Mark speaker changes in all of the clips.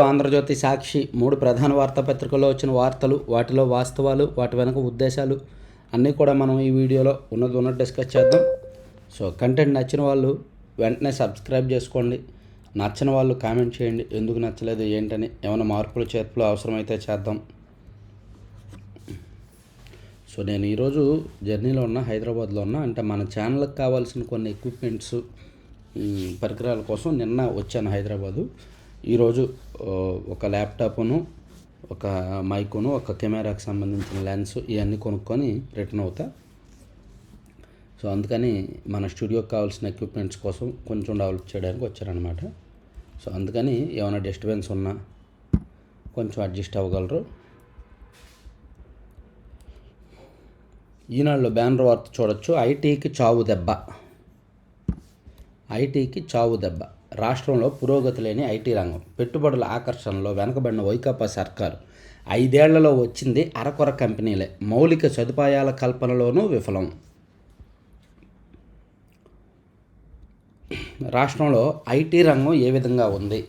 Speaker 1: ఆంధ్రజ్యోతి, సాక్షి 3 ప్రధాన వార్తాపత్రికల్లో వచ్చిన వార్తలు, వాటిలో వాస్తవాలు, వాటి వెనక ఉద్దేశాలు అన్నీ కూడా మనం ఈ వీడియోలో ఉన్నది డిస్కస్ చేద్దాం. సో కంటెంట్ నచ్చిన వాళ్ళు వెంటనే సబ్స్క్రైబ్ చేసుకోండి, నచ్చిన వాళ్ళు కామెంట్ చేయండి ఎందుకు నచ్చలేదు ఏంటని, ఏమైనా మార్పులు చేర్పులు అవసరమైతే చేద్దాం. సో నేను ఈరోజు జర్నీలో ఉన్నా, హైదరాబాద్లో ఉన్నా. అంటే మన ఛానల్కి కావాల్సిన కొన్ని ఎక్విప్మెంట్స్, పరికరాల కోసం నిన్న వచ్చాను హైదరాబాదు. ఈరోజు ఒక ల్యాప్టాప్ను, ఒక మైకును, ఒక కెమెరాకి సంబంధించిన లెన్స్ ఇవన్నీ కొనుక్కొని రిటర్న్ అవుతా. సో అందుకని మన స్టూడియోకి కావాల్సిన ఎక్విప్మెంట్స్ కోసం కొంచెం డెవలప్ చేయడానికి వచ్చారనమాట. సో అందుకని ఏమైనా డిస్టర్బెన్స్ ఉన్నా కొంచెం అడ్జస్ట్ అవ్వగలరు. ఈనాడులో బ్యానర్ వార్త చూడొచ్చు. ఐటీకి చావు దెబ్బ. ఐటీకి చావు దెబ్బ. రాష్ట్రంలో పురోగతి లేని ఐటీ రంగం. పెట్టుబడుల ఆకర్షణలో వెనకబడిన వైకాపా సర్కారు 5 ఏళ్లలో వచ్చింది అరకొర కంపెనీలే. మౌలిక సదుపాయాల కల్పనలోనూ విఫలం. రాష్ట్రంలో ఐటీ రంగం ఏ విధంగా ఉంది,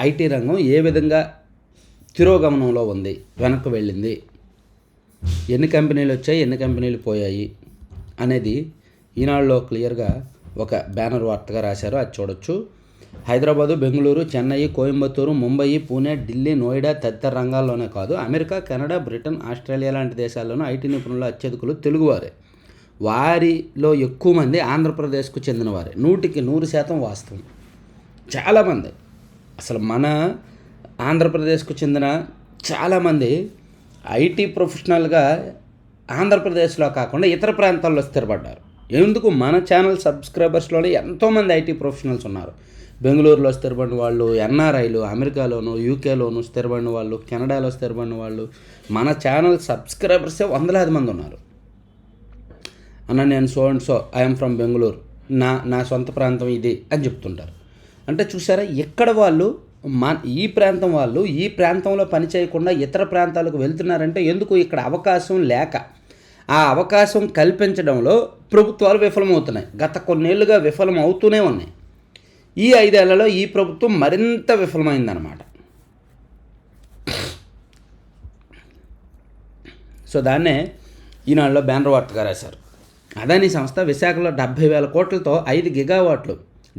Speaker 1: ఐటీ రంగం ఏ విధంగా తిరోగమనంలో ఉంది, వెనక్కి వెళ్ళింది, ఎన్ని కంపెనీలు వచ్చాయి, ఎన్ని కంపెనీలు పోయాయి అనేది ఈనాడులో క్లియర్గా ఒక బ్యానర్ వార్తగా రాశారు. అది చూడొచ్చు. హైదరాబాదు, బెంగళూరు, చెన్నై, కోయంబత్తూరు, ముంబై, పూణే, ఢిల్లీ, నోయిడా తదితర రంగాల్లోనే కాదు, అమెరికా, కెనడా, బ్రిటన్, ఆస్ట్రేలియా లాంటి దేశాల్లోనూ ఐటీ నిపుణుల అత్యధికులు తెలుగువారే. వారిలో ఎక్కువ మంది ఆంధ్రప్రదేశ్కు చెందినవారే. 100% వాస్తవం. చాలామంది అసలు మన ఆంధ్రప్రదేశ్కు చెందిన చాలామంది ఐటీ ప్రొఫెషనల్గా ఆంధ్రప్రదేశ్లో కాకుండా ఇతర ప్రాంతాల్లో స్థిరపడ్డారు. ఎందుకు? మన ఛానల్ సబ్స్క్రైబర్స్లోనే ఎంతోమంది ఐటీ ప్రొఫెషనల్స్ ఉన్నారు. బెంగళూరులో స్థిరపడిన వాళ్ళు, ఎన్ఆర్ఐలు, అమెరికాలోను, యూకేలోను స్థిరపడిన వాళ్ళు, కెనడాలో స్థిరపడిన వాళ్ళు, మన ఛానల్ సబ్స్క్రైబర్సే వందలాది మంది ఉన్నారు. అన్న నేను so and so, I'm from Bengaluru, నా సొంత ప్రాంతం ఇది అని చెప్తుంటారు. అంటే చూసారా, ఎక్కడ వాళ్ళు ఈ ప్రాంతం వాళ్ళు ఈ ప్రాంతంలో పని చేయకుండా ఇతర ప్రాంతాలకు వెళ్తున్నారంటే ఎందుకు? ఇక్కడ అవకాశం లేక. ఆ అవకాశం కల్పించడంలో ప్రభుత్వాలు విఫలమవుతున్నాయి. గత కొన్నేళ్లుగా విఫలం అవుతూనే ఉన్నాయి. ఈ 5 ఏళ్లలో ఈ ప్రభుత్వం మరింత విఫలమైందన్నమాట. సో దాన్నే ఈనాడులో బ్యానర్ వార్తగా రాశారు. అదానీ సంస్థ విశాఖలో 70,000 కోట్లతో 5 గిగావాట్లు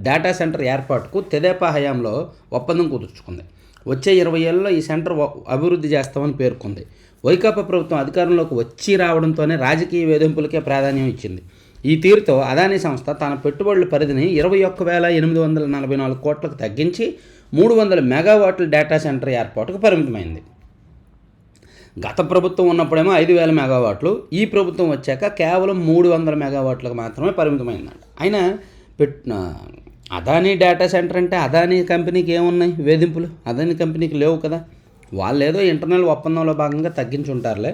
Speaker 1: డేటా సెంటర్ ఏర్పాటుకు తెదేపా హయాంలో ఒప్పందం కుదుర్చుకుంది. వచ్చే 20 ఏళ్లలో ఈ సెంటర్ అభివృద్ధి చేస్తామని పేర్కొంది. వైకాపా ప్రభుత్వం అధికారంలోకి వచ్చి రావడంతోనే రాజకీయ వేధింపులకే ప్రాధాన్యం ఇచ్చింది. ఈ తీరుతో అదానీ సంస్థ తన పెట్టుబడుల పరిధిని 21,844 కోట్లకు తగ్గించి 300 మెగావాట్ల డేటా సెంటర్ ఏర్పాటుకు పరిమితమైంది. గత ప్రభుత్వం ఉన్నప్పుడేమో 5,000 మెగావాట్లు, ఈ ప్రభుత్వం వచ్చాక కేవలం 300 మెగావాట్లకు మాత్రమే పరిమితమైందంట. అయినా అదానీ డేటా సెంటర్ అంటే అదానీ కంపెనీకి ఏమున్నాయి వేధింపులు? అదానీ కంపెనీకి లేవు కదా. వాళ్ళు ఏదో ఇంటర్నల్ ఒప్పందంలో భాగంగా తగ్గించి ఉంటారులే.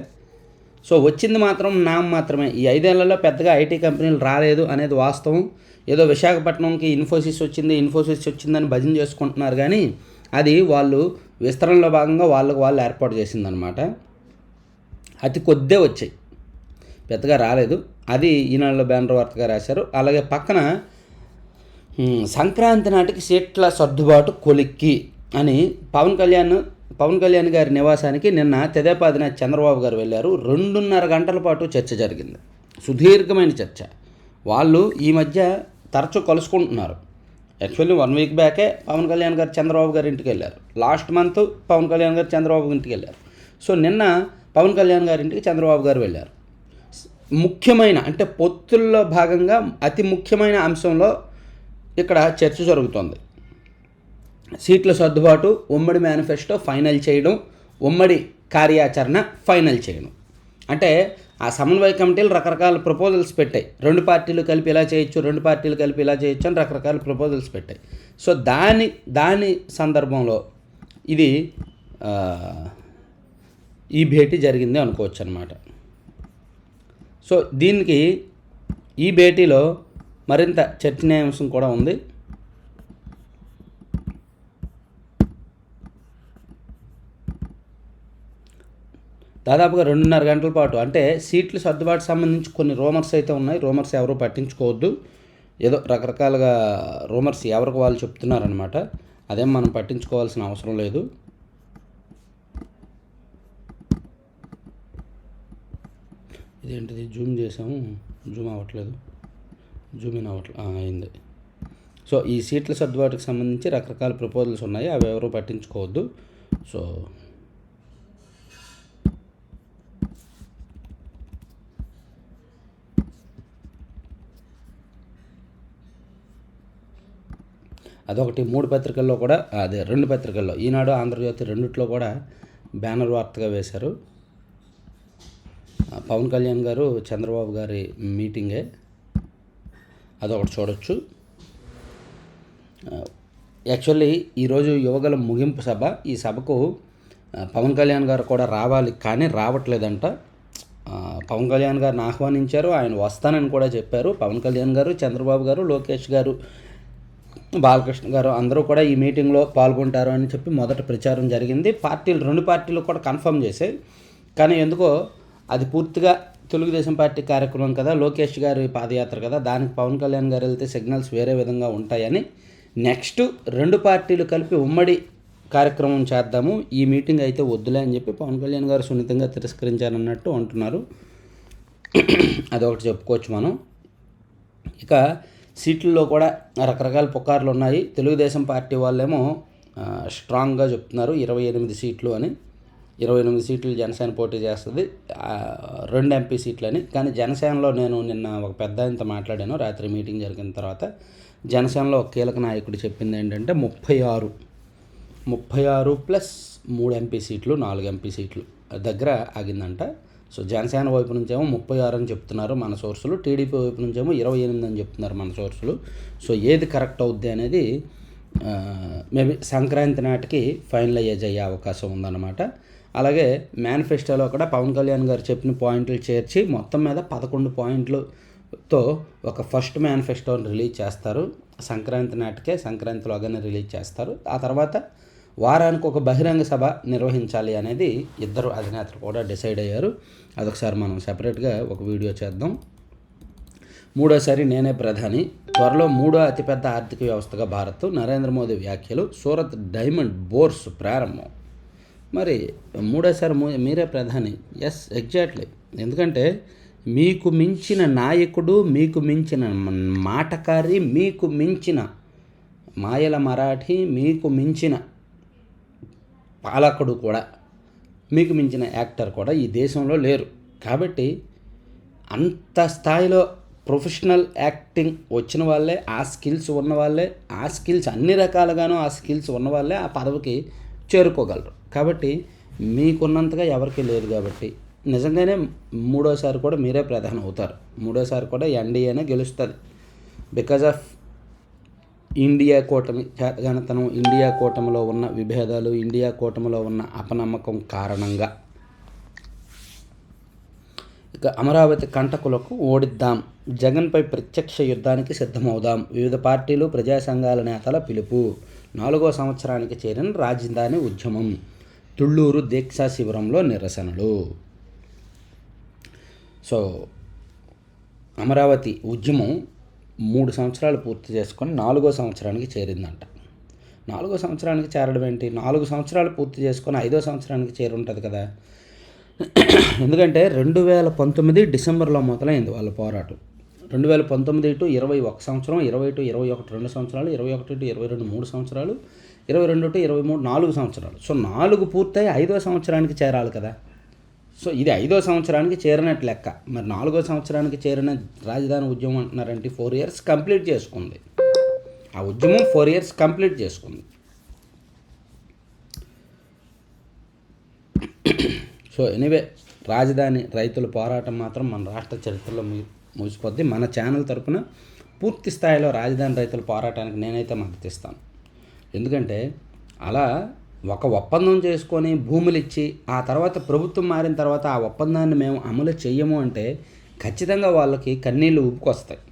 Speaker 1: సో వచ్చింది మాత్రం మాత్రమే. ఈ 5 ఏళ్లలో పెద్దగా ఐటీ కంపెనీలు రాలేదు అనేది వాస్తవం. ఏదో విశాఖపట్నంకి ఇన్ఫోసిస్ వచ్చిందని భజన చేసుకుంటున్నారు, కానీ అది వాళ్ళు విస్తరణలో భాగంగా వాళ్ళు ఏర్పాటు చేసిందనమాట. అతి కొద్దే వచ్చాయి, పెద్దగా రాలేదు. అది ఈనాడులో బ్యానర్ వార్తగా రాశారు. అలాగే పక్కన సంక్రాంతి నాటికి సీట్ల సర్దుబాటు కొలిక్కి అని పవన్ కళ్యాణ్ గారి నివాసానికి నిన్న తెదేపా అధినేత చంద్రబాబు గారు వెళ్ళారు. 2.5 గంటల పాటు చర్చ జరిగింది. సుదీర్ఘమైన చర్చ. వాళ్ళు ఈ మధ్య తరచూ కలుసుకుంటున్నారు. యాక్చువల్లీ 1 వీక్ బ్యాకే పవన్ కళ్యాణ్ గారు చంద్రబాబు గారి ఇంటికి వెళ్ళారు. లాస్ట్ మంత్ పవన్ కళ్యాణ్ గారు చంద్రబాబు ఇంటికి వెళ్ళారు. సో నిన్న పవన్ కళ్యాణ్ గారి ఇంటికి చంద్రబాబు గారు వెళ్ళారు. ముఖ్యమైన, అంటే పొత్తుల్లో భాగంగా అతి ముఖ్యమైన అంశంలో ఇక్కడ చర్చ జరుగుతోంది. సీట్ల సర్దుబాటు, ఉమ్మడి మేనిఫెస్టో ఫైనల్ చేయడం, ఉమ్మడి కార్యాచరణ ఫైనల్ చేయడం. అంటే ఆ సమన్వయ కమిటీలు రకరకాల ప్రపోజల్స్ పెట్టాయి. 2 పార్టీలు కలిపి ఇలా చేయొచ్చు, 2 పార్టీలు కలిపి ఇలా చేయొచ్చు అని రకరకాల ప్రపోజల్స్ పెట్టాయి. సో దాని సందర్భంలో ఇది ఈ భేటీ జరిగింది అనుకోవచ్చు అన్నమాట. సో దీనికి ఈ భేటీలో మరింత చర్చనీయాంశం కూడా ఉంది. దాదాపుగా 2.5 గంటల పాటు, అంటే సీట్ల సర్దుబాటు సంబంధించి కొన్ని రూమర్స్ అయితే ఉన్నాయి. రూమర్స్ ఎవరు పట్టించుకోవద్దు. ఏదో రకరకాలుగా రూమర్స్ ఎవరికి వాళ్ళు చెప్తున్నారనమాట. అదేం మనం పట్టించుకోవాల్సిన అవసరం లేదు. ఇదేంటిది జూమ్ చేసాము, జూమ్ అవ్వట్లేదు, జూమ్ ఇన్ అవ్వట్లేదు, అయింది. సో ఈ సీట్ల సర్దుబాటుకు సంబంధించి రకరకాల ప్రపోజల్స్ ఉన్నాయి, అవి ఎవరూ పట్టించుకోవద్దు. సో అదొకటి. 3 పత్రికల్లో కూడా, అదే 2 పత్రికల్లో, ఈనాడు, ఆంధ్రజ్యోతి రెండిట్లో కూడా బ్యానర్ వార్తగా వేశారు. పవన్ కళ్యాణ్ గారు చంద్రబాబు గారి మీటింగే, అదొకటి చూడొచ్చు. యాక్చువల్లీ ఈరోజు యువగలం ముగింపు సభ. ఈ సభకు పవన్ కళ్యాణ్ గారు కూడా రావాలి, కానీ రావట్లేదంట. పవన్ కళ్యాణ్ గారిని ఆహ్వానించారు, ఆయన వస్తానని కూడా చెప్పారు. పవన్ కళ్యాణ్ గారు, చంద్రబాబు గారు, లోకేష్ గారు, బాలకృష్ణ గారు అందరూ కూడా ఈ మీటింగ్లో పాల్గొంటారు అని చెప్పి మొదట ప్రచారం జరిగింది. రెండు పార్టీలు కూడా కన్ఫర్మ్ చేశాయి. కానీ ఎందుకో అది పూర్తిగా తెలుగుదేశం పార్టీ కార్యక్రమం కదా, లోకేష్ గారి పాదయాత్ర కదా, దానికి పవన్ కళ్యాణ్ గారు వెళ్తే సిగ్నల్స్ వేరే విధంగా ఉంటాయని నెక్స్ట్ 2 పార్టీలు కలిపి ఉమ్మడి కార్యక్రమం చేద్దాము, ఈ మీటింగ్ అయితే వద్దులే అని చెప్పి పవన్ కళ్యాణ్ గారు సున్నితంగా తిరస్కరించారన్నట్టు అంటున్నారు. అదొకటి చెప్పుకోవచ్చు మనం. ఇక సీట్లలో కూడా రకరకాల పుకార్లు ఉన్నాయి. తెలుగుదేశం పార్టీ వాళ్ళేమో స్ట్రాంగ్గా చెప్తున్నారు 28 సీట్లు అని. 28 సీట్లు జనసేన పోటీ చేస్తుంది, 2 ఎంపీ సీట్లని. కానీ జనసేనలో నేను నిన్న ఒక పెద్ద ఆయనతో మాట్లాడాను రాత్రి మీటింగ్ జరిగిన తర్వాత. జనసేనలో ఒక కీలక నాయకుడు చెప్పింది ఏంటంటే 36 ప్లస్ 3 ఎంపీ సీట్లు, 4 ఎంపీ సీట్లు దగ్గర ఆగిందంట. సో జనసేన వైపు నుంచేమో 36 అని చెప్తున్నారు మన సోర్సులు, టీడీపీ వైపు నుంచేమో 28 అని చెప్తున్నారు మన సోర్సులు. సో ఏది కరెక్ట్ అవుద్ది అనేది మేబీ సంక్రాంతి నాటికి ఫైనలైజ్ అయ్యే అవకాశం ఉందన్నమాట. అలాగే మేనిఫెస్టోలో కూడా పవన్ కళ్యాణ్ గారు చెప్పిన పాయింట్లు చేర్చి మొత్తం మీద 11 పాయింట్లతో ఒక ఫస్ట్ మేనిఫెస్టోని రిలీజ్ చేస్తారు. సంక్రాంతి నాటికే, సంక్రాంతిలోగానే రిలీజ్ చేస్తారు. ఆ తర్వాత వారానికి ఒక బహిరంగ సభ నిర్వహించాలి అనేది ఇద్దరు అధినేతలు కూడా డిసైడ్ అయ్యారు. అదొకసారి మనం సెపరేట్గా ఒక వీడియో చేద్దాం. 3వసారి నేనే ప్రధాని, త్వరలో 3వ అతిపెద్ద ఆర్థిక వ్యవస్థగా భారత్, నరేంద్ర మోదీ వ్యాఖ్యలు, సూరత్ డైమండ్ బోర్స్ ప్రారంభం. మరి 3వసారి మీరే ప్రధాని, ఎస్ ఎగ్జాక్ట్లీ. ఎందుకంటే మీకు మించిన నాయకుడు, మీకు మించిన మాటకారి, మీకు మించిన మాయల మరాఠీ, మీకు మించిన పాలకుడు కూడా, మీకు మించిన యాక్టర్ కూడా ఈ దేశంలో లేరు. కాబట్టి అంత స్థాయిలో ప్రొఫెషనల్ యాక్టింగ్ వచ్చిన వాళ్ళే, ఆ స్కిల్స్ ఉన్న వాళ్ళే, ఆ స్కిల్స్ అన్ని రకాలుగానూ ఆ స్కిల్స్ ఉన్న వాళ్ళే ఆ పదవికి చేరుకోగలరు. కాబట్టి మీకున్నంతగా ఎవరికి లేదు. కాబట్టి నిజంగానే 3వసారి కూడా మీరే ప్రధాని అవుతారు. 3వసారి కూడా ఎన్డీఏనే గెలుస్తుంది. బికాజ్ ఆఫ్ ఇండియా కూటమి చేతగానితనం, ఇండియా కూటమిలో ఉన్న విభేదాలు, ఇండియా కూటమిలో ఉన్న అపనమ్మకం కారణంగా. ఇక అమరావతి కంటకులకు ఓడిద్దాం, జగన్పై ప్రత్యక్ష యుద్ధానికి సిద్ధమవుదాం, వివిధ పార్టీలు, ప్రజా సంఘాల నేతల పిలుపు. 4వ సంవత్సరానికి చేరిన రాజధాని ఉద్యమం, తుళ్ళూరు దీక్షా శిబిరంలో నిరసనలు. సో అమరావతి ఉద్యమం 3 సంవత్సరాలు పూర్తి చేసుకొని 4వ సంవత్సరానికి చేరిందంట. 4వ సంవత్సరానికి చేరడం ఏంటి? 4 సంవత్సరాలు పూర్తి చేసుకొని 5వ సంవత్సరానికి చేరి ఉంటుంది కదా. ఎందుకంటే 2019 డిసెంబర్లో మొదలైంది వాళ్ళ పోరాటం. 2019 టు 21 సంవత్సరం, 20 టు 21 2 సంవత్సరాలు, 21 టు 22 3 సంవత్సరాలు, 22 టు 23 4 సంవత్సరాలు. సో 4 పూర్తయి 5వ సంవత్సరానికి చేరాలి కదా. సో ఇది 5వ సంవత్సరానికి చేరినట్టు లెక్క. మరి 4వ సంవత్సరానికి చేరిన రాజధాని ఉద్యమం అంటున్నారంటే 4 ఇయర్స్ కంప్లీట్ చేసుకుంది. ఆ ఉద్యమం 4 ఇయర్స్ కంప్లీట్ చేసుకుంది. సో ఎనీవే, రాజధాని రైతుల పోరాటం మాత్రం మన రాష్ట్ర చరిత్రలో ముగిసిపోద్ది. మన ఛానల్ తరపున పూర్తి స్థాయిలో రాజధాని రైతుల పోరాటానికి నేనైతే మద్దతు ఇస్తాను. ఎందుకంటే అలా ఒక ఒప్పందం చేసుకొని భూములు ఇచ్చి ఆ తర్వాత ప్రభుత్వం మారిన తర్వాత ఆ ఒప్పందాన్ని మేము అమలు చెయ్యము అంటే ఖచ్చితంగా వాళ్ళకి కన్నీళ్ళు ఉబ్బుకొస్తాయి,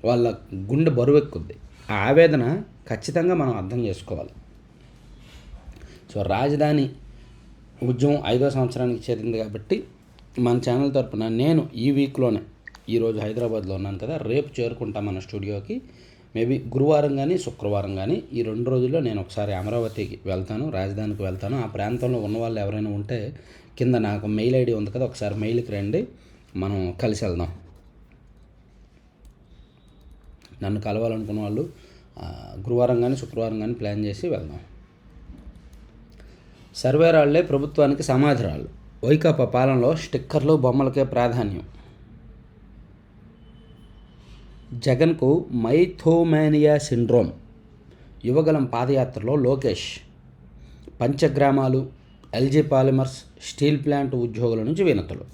Speaker 1: వాళ్ళ గుండె బరువెక్కుద్ది. ఆ ఆవేదన ఖచ్చితంగా మనం అర్థం చేసుకోవాలి. సో రాజధాని ఉద్యమం 5వ సంవత్సరానికి చేరింది కాబట్టి మన ఛానల్ తరపున నేను ఈ వీక్లోనే, ఈరోజు హైదరాబాద్లో ఉన్నాను కదా, రేపు చేరుకుంటాం మన స్టూడియోకి. మేబీ గురువారం కానీ శుక్రవారం కానీ ఈ 2 రోజుల్లో నేను ఒకసారి అమరావతికి వెళ్తాను, రాజధానికి వెళ్తాను. ఆ ప్రాంతంలో ఉన్న వాళ్ళు ఎవరైనా ఉంటే కింద నాకు మెయిల్ ఐడి ఉంది కదా, ఒకసారి మెయిల్కి రండి, మనం కలిసి వెళ్దాం. నన్ను కలవాలనుకున్న వాళ్ళు గురువారం కానీ శుక్రవారం కానీ ప్లాన్ చేసి వెళ్దాం. సర్వేరాళ్లే ప్రభుత్వానికి సమాధిరాళ్ళు. వైకాపా పాలనలో స్టిక్కర్లు బొమ్మలకే ప్రాధాన్యం. జగన్కు మైథోమానియా సిండ్రోమ్. యువగలం పాదయాత్రలో లోకేష్. పంచగ్రామాలు, ఎల్జీ పాలిమర్స్, స్టీల్ ప్లాంట్ ఉద్యోగుల నుంచి వినతులు.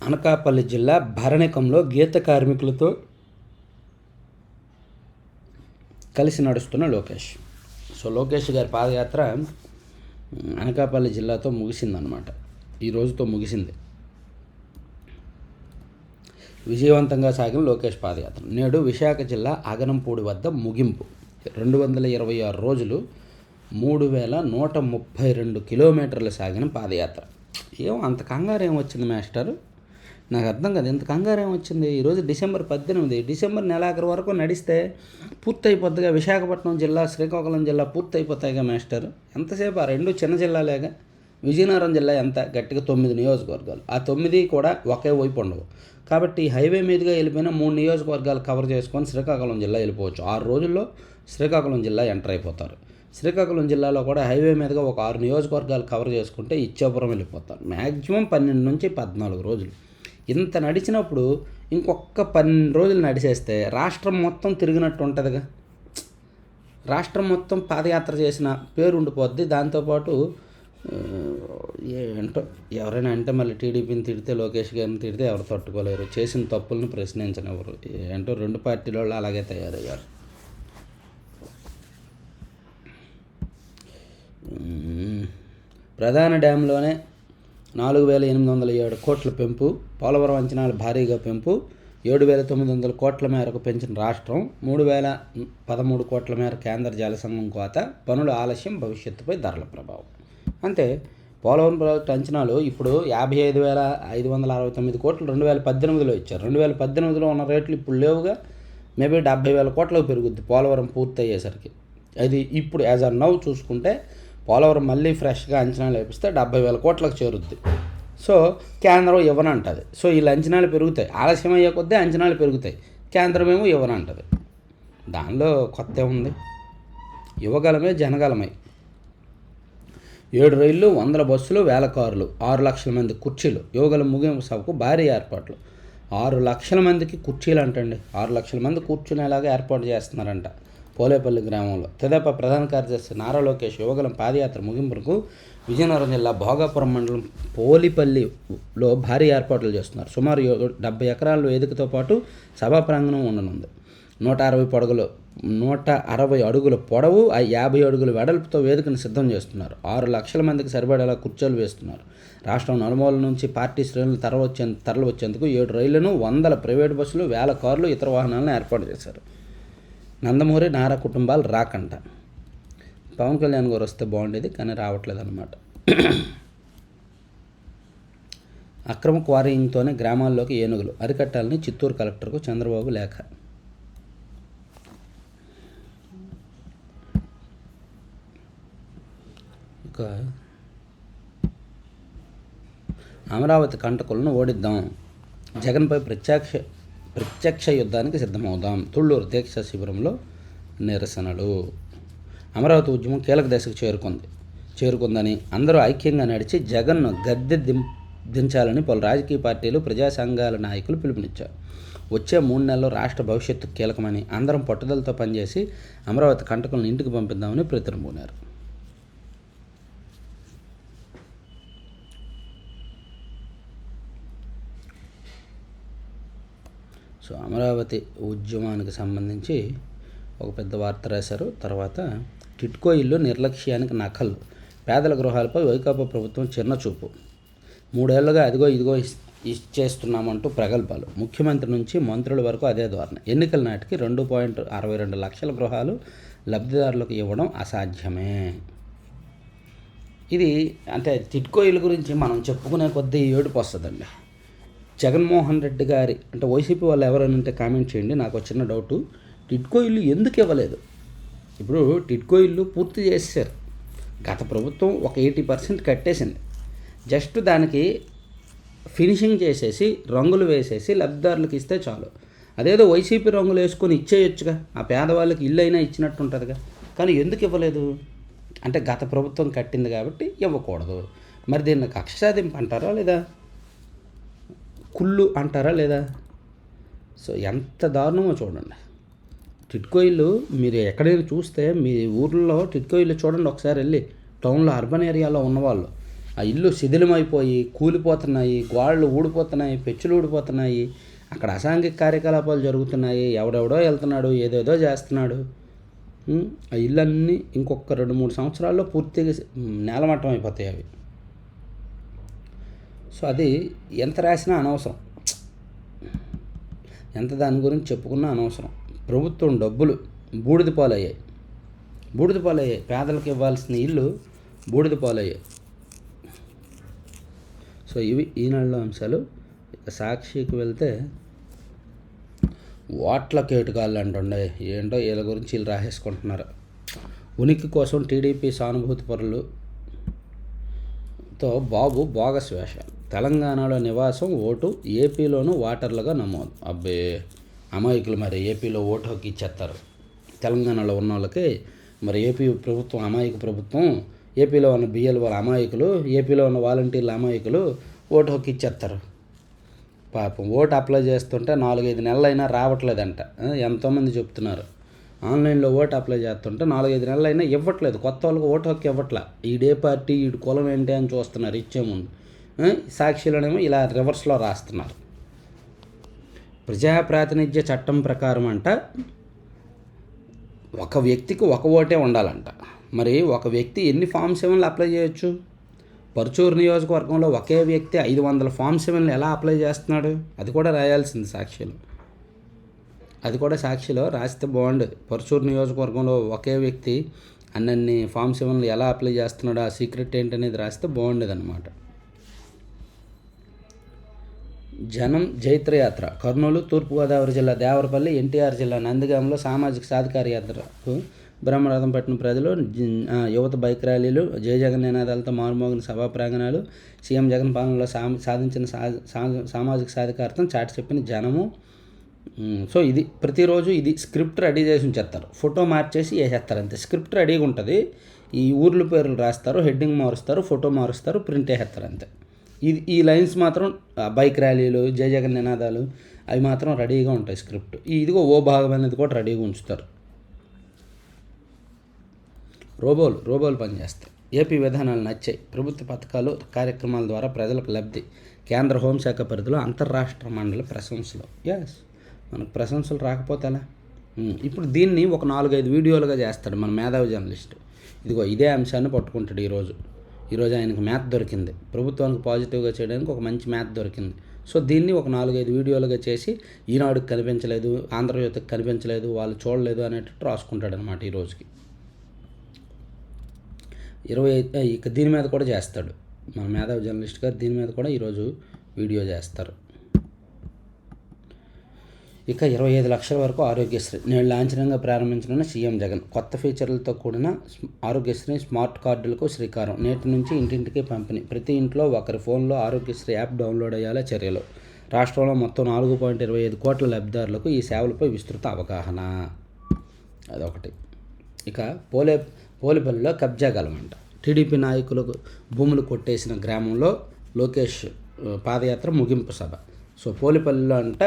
Speaker 1: అనకాపల్లి జిల్లా భరణికంలో గీత కార్మికులతో కలిసి నడుస్తున్న లోకేష్. సో లోకేష్ గారి పాదయాత్ర అనకాపల్లి జిల్లాతో ముగిసిందనమాట. ఈ రోజుతో ముగిసింది. విజయవంతంగా సాగిన లోకేష్ పాదయాత్ర నేడు విశాఖ జిల్లా ఆగనంపూడి వద్ద ముగింపు. 226 రోజులు 3132 కిలోమీటర్లు సాగిన పాదయాత్ర. అంత కంగారు ఏమొచ్చింది మాస్టర్? నాకు అర్థం కాదు, ఇంత కంగారు ఏమొచ్చింది? ఈరోజు డిసెంబర్ 18, డిసెంబర్ నెలాఖరు వరకు నడిస్తే పూర్తయిపోద్దిగా. విశాఖపట్నం జిల్లా, శ్రీకాకుళం జిల్లా పూర్తయిపోతాయిగా మాస్టర్. ఎంతసేపు? ఆ 2 చిన్న జిల్లాలేగా. విజయనగరం జిల్లా ఎంత? గట్టిగా 9 నియోజకవర్గాలు. ఆ 9 కూడా ఒకే వైపు ఉండవు. కాబట్టి హైవే మీదుగా వెళ్ళిపోయిన 3 నియోజకవర్గాలు కవర్ చేసుకొని శ్రీకాకుళం జిల్లా వెళ్ళిపోవచ్చు. 6 రోజుల్లో శ్రీకాకుళం జిల్లా ఎంటర్ అయిపోతారు. శ్రీకాకుళం జిల్లాలో కూడా హైవే మీదుగా ఒక 6 నియోజకవర్గాలు కవర్ చేసుకుంటే ఇచ్చాపురం వెళ్ళిపోతారు. మ్యాక్సిమం 12 నుంచి 14 రోజులు. ఇంత నడిచినప్పుడు ఇంకొక 12 రోజులు నడిచేస్తే రాష్ట్రం మొత్తం తిరిగినట్టు ఉంటుందిగా. రాష్ట్రం మొత్తం పాదయాత్ర చేసిన పేరు ఉండిపోద్ది. దాంతోపాటు ఏంటో ఎవరైనా అంటే మళ్ళీ టీడీపీని తిడితే, లోకేష్ గారిని తిడితే ఎవరు తట్టుకోలేరు. చేసిన తప్పులను ప్రశ్నించనివ్వరు. ఏంటో 2 పార్టీల వాళ్ళు అలాగే తయారయ్యారు. ప్రధాన డ్యాంలోనే 4,807 కోట్ల పెంపు. పోలవరం అంచనాలు భారీగా పెంపు. 7,900 కోట్ల మేరకు పెంచిన రాష్ట్రం. 3,013 కోట్ల మేర కేంద్ర జలసంఘం కోత. పనుల ఆలస్యం భవిష్యత్తుపై ధరల ప్రభావం. అంతే. పోలవరం ప్రాజెక్టు అంచనాలు ఇప్పుడు 55,569 కోట్లు 2018లో ఇచ్చారు. 2018లో ఉన్న రేట్లు ఇప్పుడు లేవుగా. మేబీ 70,000 కోట్లకు పెరుగుద్ది పోలవరం పూర్తి అయ్యేసరికి. అది ఇప్పుడు యాజ్ ఆర్ నౌ చూసుకుంటే పోలవరం మళ్ళీ ఫ్రెష్గా అంచనాలు వేపిస్తే 70,000 కోట్లకు చేరుద్ది. సో కేంద్రం ఇవ్వనంటుంది. సో వీళ్ళ అంచనాలు పెరుగుతాయి. ఆలస్యం అయ్యే కొద్దీ అంచనాలు పెరుగుతాయి. కేంద్రం ఏమో ఇవ్వనంటుంది. దానిలో కొత్త ఏముంది? యువగలమే జనగలమై. 7 రైళ్లు, 100 బస్సులు, 1000 కార్లు, 6 లక్షల మంది కుర్చీలు. యువగల ముగింపు సభకు భారీ ఏర్పాట్లు. 6 లక్షల మందికి కుర్చీలు అంటండి. 6 లక్షల మంది కూర్చునేలాగా ఏర్పాటు చేస్తున్నారంట పోలేపల్లి గ్రామంలో. తెదేపా ప్రధాన కార్యదర్శి నారా లోకేష్ యువగలం పాదయాత్ర ముగింపుకు విజయనగరం జిల్లా భోగాపురం మండలం పోలిపల్లిలో భారీ ఏర్పాట్లు చేస్తున్నారు. సుమారు 70 ఎకరాల వేదికతో పాటు సభా ప్రాంగణం ఉండనుంది. 160 అడుగుల పొడవు, 50 అడుగుల వెడల్పుతో వేదికను సిద్ధం చేస్తున్నారు. 6 లక్షల మందికి సరిపడేలా కుర్చీలు వేస్తున్నారు. రాష్ట్రం నలుమూల నుంచి పార్టీ శ్రేణులు తరలి వచ్చేందుకు 7 రైళ్లను, 100 ప్రైవేటు బస్సులు, 1000 కార్లు, ఇతర వాహనాలను ఏర్పాటు చేశారు. నందమూరి నారా కుటుంబాలు రాకంట. పవన్ కళ్యాణ్ గారు వస్తే బాగుండేది, కానీ రావట్లేదు అనమాట. అక్రమ క్వారీయింగ్తోనే గ్రామాల్లోకి ఏనుగులు అరికట్టాలని చిత్తూరు కలెక్టర్కు చంద్రబాబు లేఖ. అమరావతి కంటకులను ఓడిద్దాం. జగన్పై ప్రత్యక్ష యుద్ధానికి సిద్ధమవుదాం. తుళ్ళూరు దీక్ష శిబిరంలో నిరసనలు. అమరావతి ఉద్యమం కీలక దశకు చేరుకుందని అందరూ ఐక్యంగా నడిచి జగన్ను గద్దె దించాలని పలు రాజకీయ పార్టీలు, ప్రజా సంఘాల నాయకులు పిలుపునిచ్చారు. వచ్చే 3 నెలల్లో రాష్ట్ర భవిష్యత్తు కీలకమని అందరం పట్టుదలతో పనిచేసి అమరావతి కంటకులను ఇంటికి పంపిద్దామని ప్రతినబూనారు. సో అమరావతి ఉద్యమానికి సంబంధించి ఒక పెద్ద వార్త రాశారు. తర్వాత టిట్కో ఇల్లు నిర్లక్ష్యానికి నకలు. పేదల గృహాలపై వైకాపా ప్రభుత్వం చిన్నచూపు. 3 ఏళ్లుగా అదిగో ఇదిగో ఇచ్చేస్తున్నామంటూ ప్రగల్భాలు. ముఖ్యమంత్రి నుంచి మంత్రుల వరకు అదే ధోరణి. ఎన్నికల నాటికి 2.62 లక్షల గృహాలు లబ్ధిదారులకు ఇవ్వడం అసాధ్యమే. ఇది అంటే టిట్కో ఇల్లు గురించి మనం చెప్పుకునే కొద్దీ ఏడుపు వస్తుందండి. జగన్మోహన్ రెడ్డి గారి అంటే వైసీపీ వాళ్ళు ఎవరైనా ఉంటే కామెంట్ చేయండి. నాకు ఒక చిన్న డౌటు, టిడ్కో ఇల్లు ఎందుకు ఇవ్వలేదు? ఇప్పుడు టిడ్కో ఇల్లు పూర్తి చేశారు, గత ప్రభుత్వం ఒక 80% కట్టేసింది. జస్ట్ దానికి ఫినిషింగ్ చేసేసి రంగులు వేసేసి లబ్ధిదారులకు ఇస్తే చాలు. అదేదో వైసీపీ రంగులు వేసుకొని ఇచ్చేయొచ్చుగా, ఆ పేదవాళ్ళకి ఇల్లు అయినా ఇచ్చినట్టు ఉంటుందిగా. కానీ ఎందుకు ఇవ్వలేదు అంటే గత ప్రభుత్వం కట్టింది కాబట్టి ఇవ్వకూడదు. మరి దీన్ని కక్ష సాధింపు అంటారా లేదా, కుళ్ళు అంటారా లేదా? సో ఎంత దారుణమో చూడండి. టిడ్కో ఇల్లు మీరు ఎక్కడైనా చూస్తే మీ ఊర్లో టిడ్కో ఇల్లు చూడండి ఒకసారి వెళ్ళి, టౌన్లో అర్బన్ ఏరియాలో ఉన్నవాళ్ళు. ఆ ఇల్లు శిథిలమైపోయి కూలిపోతున్నాయి, గోడలు ఊడిపోతున్నాయి, పెచ్చులు ఊడిపోతున్నాయి, అక్కడ అసాంఘిక కార్యకలాపాలు జరుగుతున్నాయి, ఎవడెవడో వెళ్తున్నాడు, ఏదేదో చేస్తున్నాడు. ఆ ఇళ్ళన్నీ ఇంకొక 2-3 సంవత్సరాల్లో పూర్తిగా నేలమట్టం అయిపోతాయి అవి. సో అది ఎంత రాసినా అనవసరం, ఎంత దాని గురించి చెప్పుకున్నా అనవసరం. ప్రభుత్వం డబ్బులు బూడిద పాలయ్యాయి. పేదలకు ఇవ్వాల్సిన ఇల్లు బూడిద పాలయ్యాయి. సో ఇవి ఈనాడులో అంశాలు. సాక్షికి వెళ్తే ఓట్ల కేటుగాళ్ళు అంటుండే ఏంటో వీళ్ళ గురించి వీళ్ళు రాసేసుకుంటున్నారు. ఉనికి కోసం టీడీపీ సానుభూతి పరులతో బాబు బోగస్ వేషాలు. తెలంగాణలో నివాసం, ఓటు ఏపీలోనూ ఓటర్లుగా నమోదు. అబ్బే అమాయకులు, మరి ఏపీలో ఓటు హక్కు ఇచ్చేస్తారు. తెలంగాణలో ఉన్న వాళ్ళకి మరి ఏపీ ప్రభుత్వం అమాయక ప్రభుత్వం, ఏపీలో ఉన్న బిఎల్ వాళ్ళ అమాయకులు, ఏపీలో ఉన్న వాలంటీర్ల అమాయకులు ఓటు హక్కు ఇచ్చేస్తారు. పాపం ఓటు అప్లై చేస్తుంటే 4-5 నెలలైనా రావట్లేదంట. ఎంతోమంది చెప్తున్నారు. ఆన్లైన్లో ఓటు అప్లై చేస్తుంటే 4-5 నెలలైనా ఇవ్వట్లేదు, కొత్త వాళ్ళకి ఓటు హక్కు ఇవ్వట్లే. ఈడే పార్టీ ఈడు కులం ఏంటి అని చూస్తున్నారు ఇచ్చే ముందు. సాక్షిలోనేమో ఇలా రివర్స్లో రాస్తున్నారు. ప్రజాప్రాతినిధ్య చట్టం ప్రకారం అంట ఒక వ్యక్తికి ఒక ఓటే ఉండాలంట. మరి ఒక వ్యక్తి ఎన్ని ఫామ్ 7లు అప్లై చేయొచ్చు? పరుచూరు నియోజకవర్గంలో ఒకే వ్యక్తి 500 ఫామ్ 7లు ఎలా అప్లై చేస్తున్నాడు? అది కూడా రాయాల్సింది సాక్షిలో. అది కూడా సాక్షిలో రాస్తే బాగుండేది. పరుచూరు నియోజకవర్గంలో ఒకే వ్యక్తి అన్నీ ఫామ్ 7లు ఎలా అప్లై చేస్తున్నాడు, ఆ సీక్రెట్ ఏంటనేది రాస్తే బాగుండేది అనమాట. జనం జైత్రయాత్ర. కర్నూలు, తూర్పుగోదావరి జిల్లా దేవరపల్లి, ఎన్టీఆర్ జిల్లా నందిగాంలో సామాజిక సాధికార యాత్రకు బ్రహ్మరథం పట్టిన ప్రజలు, యువత బైక్ ర్యాలీలు, జై జగన్ నినాదాలతో మారుమోగిన సభా ప్రాంగణాలు, సీఎం జగన్ పాలనలో సాధించిన సామాజిక సాధికారతను చాటి చెప్పిన జనము. సో ఇది ప్రతిరోజు ఇది స్క్రిప్ట్ రెడీ చేసి ఉంచేస్తారు, ఫోటో మార్చేసి వేసేస్తారు అంతే. స్క్రిప్ట్ రెడీగా ఉంటుంది, ఈ ఊర్ల పేర్లు రాస్తారు, హెడ్డింగ్ మారుస్తారు, ఫోటో మారుస్తారు, ప్రింట్ వేసేస్తారు అంతే. ఈ లైన్స్ మాత్రం బైక్ ర్యాలీలు, జై జగన్ నినాదాలు అవి మాత్రం రెడీగా ఉంటాయి స్క్రిప్ట్. ఇదిగో ఓ భాగం అనేది కూడా రెడీగా ఉంచుతారు. రోబోలు పనిచేస్తాయి. ఏపీ విధానాలు నచ్చాయి. ప్రభుత్వ పథకాలు, కార్యక్రమాల ద్వారా ప్రజలకు లబ్ధి. కేంద్ర హోంశాఖ పరిధిలో అంతర్రాష్ట్ర మండలి ప్రశంసలు. మనకు ప్రశంసలు రాకపోతే ఎలా? ఇప్పుడు దీన్ని ఒక 4-5 వీడియోలుగా చేస్తాడు మన మేధావి జర్నలిస్ట్. ఇదిగో ఇదే అంశాన్ని పట్టుకుంటాడు. ఈరోజు ఆయనకు మ్యాథ్ దొరికింది, ప్రభుత్వానికి పాజిటివ్గా చేయడానికి ఒక మంచి మ్యాథ్ దొరికింది. సో దీన్ని ఒక 4-5 వీడియోలుగా చేసి ఈనాడుకి కనిపించలేదు, ఆంధ్రజ్యోతికి కనిపించలేదు, వాళ్ళు చూడలేదు అనేటట్టు రాసుకుంటాడు అనమాట. ఈ రోజుకి 25 ఇక దీని మీద కూడా చేస్తాడు మన మేధావి జర్నలిస్ట్ గారు. దీని మీద కూడా ఈరోజు వీడియో చేస్తారు. ఇక 25 లక్షల వరకు ఆరోగ్యశ్రీ నేడు లాంఛనంగా ప్రారంభించనున్న సీఎం జగన్. కొత్త ఫీచర్లతో కూడిన ఆరోగ్యశ్రీ స్మార్ట్ కార్డులకు శ్రీకారం. నేటి నుంచి ఇంటింటికి పంపిణీ. ప్రతి ఇంట్లో ఒకరి ఫోన్లో ఆరోగ్యశ్రీ యాప్ డౌన్లోడ్ అయ్యేలా చర్యలు. రాష్ట్రంలో మొత్తం 4.25 కోట్ల లబ్ధిదారులకు ఈ సేవలపై విస్తృత అవగాహన. అదొకటి. ఇక పోలిపల్లిలో కబ్జా గలమంట. టీడీపీ నాయకులకు భూములు కొట్టేసిన గ్రామంలో లోకేష్ పాదయాత్ర ముగింపు సభ. సో పోలిపల్లిలో అంట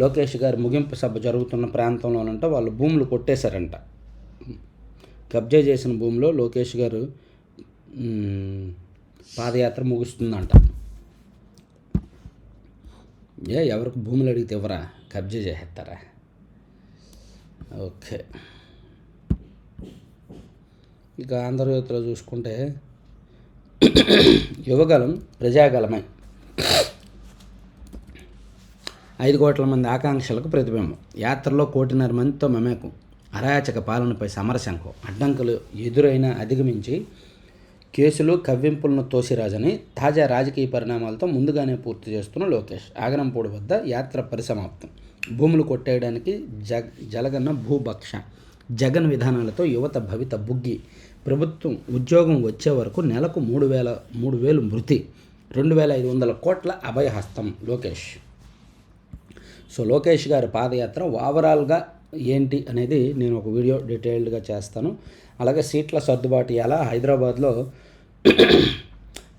Speaker 1: లోకేష్ గారి ముగింపు సభ జరుగుతున్న ప్రాంతంలోనంట వాళ్ళు భూములు కొట్టేశారంట. కబ్జా చేసిన భూమిలో లోకేష్ గారు పాదయాత్ర ముగుస్తుందంట. ఎవరికి భూములు అడిగితే ఎవరా కబ్జా చేసేస్తారా? ఓకే. ఇక ఆంధ్రజ్యోతిలో చూసుకుంటే యువగలం ప్రజాగలమై 5 కోట్ల మంది ఆకాంక్షలకు ప్రతిబింబం. యాత్రలో 1.5 కోటి మందితో మమేకం. అరాచక పాలనపై సమరశంఖం. అడ్డంకులు ఎదురైనా అధిగమించి కేసులు కవ్వింపులను తోసిరాజని తాజా రాజకీయ పరిణామాలతో ముందుగానే పూర్తి చేస్తున్న లోకేష్. ఆగనంపూడి వద్ద యాత్ర పరిసమాప్తం. భూములు కొట్టేయడానికి జలగన్న భూభక్ష. జగన్ విధానాలతో యువత భవిత బుగ్గి. ప్రభుత్వం ఉద్యోగం వచ్చే వరకు నెలకు 3,000 మృతి. 2,500 కోట్ల అభయహస్తం లోకేష్. సో లోకేష్ గారి పాదయాత్ర ఓవరాల్గా ఏంటి అనేది నేను ఒక వీడియో డీటెయిల్డ్గా చేస్తాను. అలాగే సీట్ల సర్దుబాటు ఎలా హైదరాబాద్లో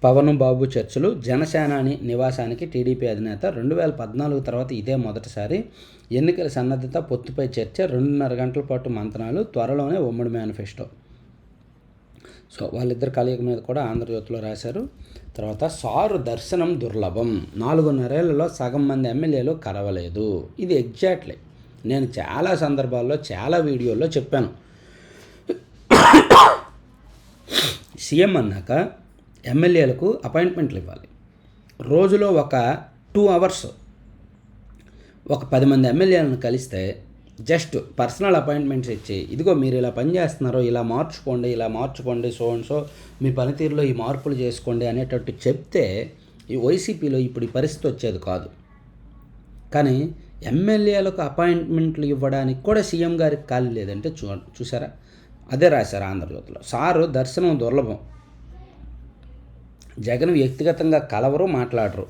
Speaker 1: పవన్ బాబు చర్చలు. జనసేనాని నివాసానికి టీడీపీ అధినేత. 2014 తర్వాత ఇదే మొదటిసారి. ఎన్నికల సన్నద్ధత, పొత్తుపై చర్చ. 2.5 గంటల పాటు మంతనాలు. త్వరలోనే ఉమ్మడి మేనిఫెస్టో. సో వాళ్ళిద్దరు కలయిక మీద కూడా ఆంధ్రజ్యోతిలో రాశారు. తర్వాత సారు దర్శనం దుర్లభం. 4.5 ఏళ్లలో సగం మంది ఎమ్మెల్యేలు కలవలేదు. ఇది ఎగ్జాక్ట్లీ నేను చాలా సందర్భాల్లో చాలా వీడియోల్లో చెప్పాను. సీఎం అన్నాక ఎమ్మెల్యేలకు అపాయింట్మెంట్లు ఇవ్వాలి. రోజులో ఒక 2 అవర్స్ ఒక 10 మంది ఎమ్మెల్యేలను కలిస్తే జస్ట్ పర్సనల్ అపాయింట్మెంట్స్ ఇచ్చి, ఇదిగో మీరు ఇలా పని చేస్తున్నారో ఇలా మార్చుకోండి, సో మీ పనితీరులో ఈ మార్పులు చేసుకోండి అనేటట్టు చెప్తే ఈ వైసీపీలో ఇప్పుడు ఈ పరిస్థితి వచ్చేది కాదు. కానీ ఎమ్మెల్యేలకు అపాయింట్మెంట్లు ఇవ్వడానికి కూడా సీఎం గారికి ఖాళీ లేదంటే చూసారా? అదే రాశారు ఆంధ్రజ్యోతిలో. సారు దర్శనం దుర్లభం. జగన్ వ్యక్తిగతంగా కలవరు, మాట్లాడరు.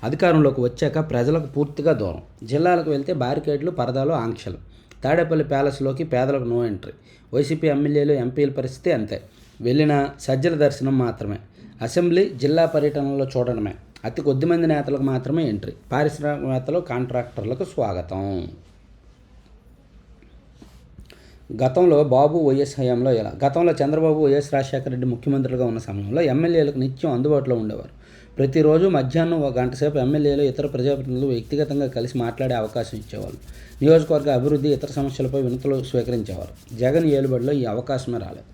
Speaker 1: అధికారంలోకి వచ్చాక ప్రజలకు పూర్తిగా దూరం. జిల్లాలకు వెళ్తే బారికేడ్లు, పరదాలు, ఆంక్షలు. తాడేపల్లి ప్యాలెస్లోకి పేదలకు నో ఎంట్రీ. వైసీపీ ఎమ్మెల్యేలు, ఎంపీల పరిస్థితి అంతే. వెళ్ళిన సజ్జల దర్శనం మాత్రమే. అసెంబ్లీ, జిల్లా పర్యటనలో చూడడమే. అతి కొద్ది మంది నేతలకు మాత్రమే ఎంట్రీ. పారిశ్రామికవేత్తలు, కాంట్రాక్టర్లకు స్వాగతం. గతంలో బాబు వైఎస్ హయాంలో ఎలా? గతంలో చంద్రబాబు, వైఎస్ రాజశేఖర రెడ్డి ముఖ్యమంత్రులుగా ఉన్న సమయంలో ఎమ్మెల్యేలకు నిత్యం అందుబాటులో ఉండేవారు. ప్రతిరోజు మధ్యాహ్నం 1 గంట సేపు ఎమ్మెల్యేలు, ఇతర ప్రజాప్రతినిధులు వ్యక్తిగతంగా కలిసి మాట్లాడే అవకాశం ఇచ్చేవాళ్ళు. నియోజకవర్గ అభివృద్ధి, ఇతర సమస్యలపై వినతులు స్వీకరించేవారు. జగన్ ఏలుబడిలో ఈ అవకాశమే రాలేదు.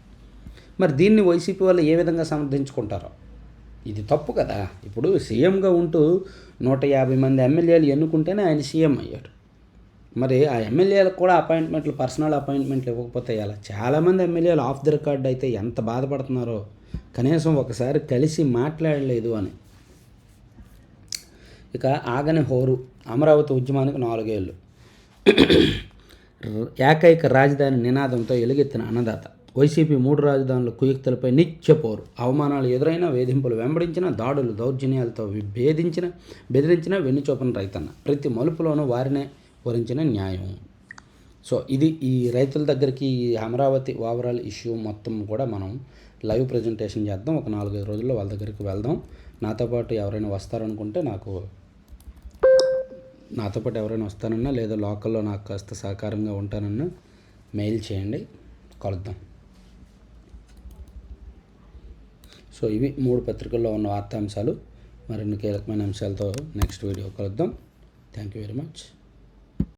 Speaker 1: మరి దీన్ని వైసీపీ వాళ్ళు ఏ విధంగా సమర్థించుకుంటారో? ఇది తప్పు కదా. ఇప్పుడు సీఎంగా ఉంటూ 150 మంది ఎమ్మెల్యేలు ఎన్నుకుంటేనే ఆయన సీఎం అయ్యాడు. మరి ఆ ఎమ్మెల్యేలకు కూడా అపాయింట్మెంట్లు, పర్సనల్ అపాయింట్మెంట్లు ఇవ్వకపోతే ఎలా? చాలామంది ఎమ్మెల్యేలు ఆఫ్ ది రికార్డ్ అయితే ఎంత బాధపడుతున్నారో. కనీసం ఒకసారి కలిసి మాట్లాడలేదు అని. ఇక ఆగని హోరు. అమరావతి ఉద్యమానికి 4 ఏళ్ళు. ఏకైక రాజధాని నినాదంతో ఎలుగెత్తిన అన్నదాత. వైసీపీ 3 రాజధానుల కుయుక్తులపై నిత్యపోరు. అవమానాలు ఎదురైనా, వేధింపులు వెంబడించిన, దాడులు, దౌర్జన్యాలతో బెదిరించిన వెన్నుచూపన రైతన్న. ప్రతి మలుపులోనూ వారినే వరించిన న్యాయం. సో ఇది ఈ రైతుల దగ్గరికి ఈ అమరావతి ఓవరాల్ ఇష్యూ మొత్తం కూడా మనం లైవ్ ప్రజెంటేషన్ చేద్దాం. ఒక 4-5 రోజుల్లో వాళ్ళ దగ్గరికి వెళ్దాం. నాతో పాటు ఎవరైనా వస్తారనుకుంటే నాతో పాటు ఎవరైనా వస్తానన్నా లేదా లోకల్లో నాకు కాస్త సహకారంగా ఉంటానన్నా మెయిల్ చేయండి, కలుద్దాం. సో ఇవి 3 పత్రికల్లో ఉన్న వార్తాంశాలు. మరిన్ని కీలకమైన అంశాలతో నెక్స్ట్ వీడియో కలుద్దాం. Thank you very much.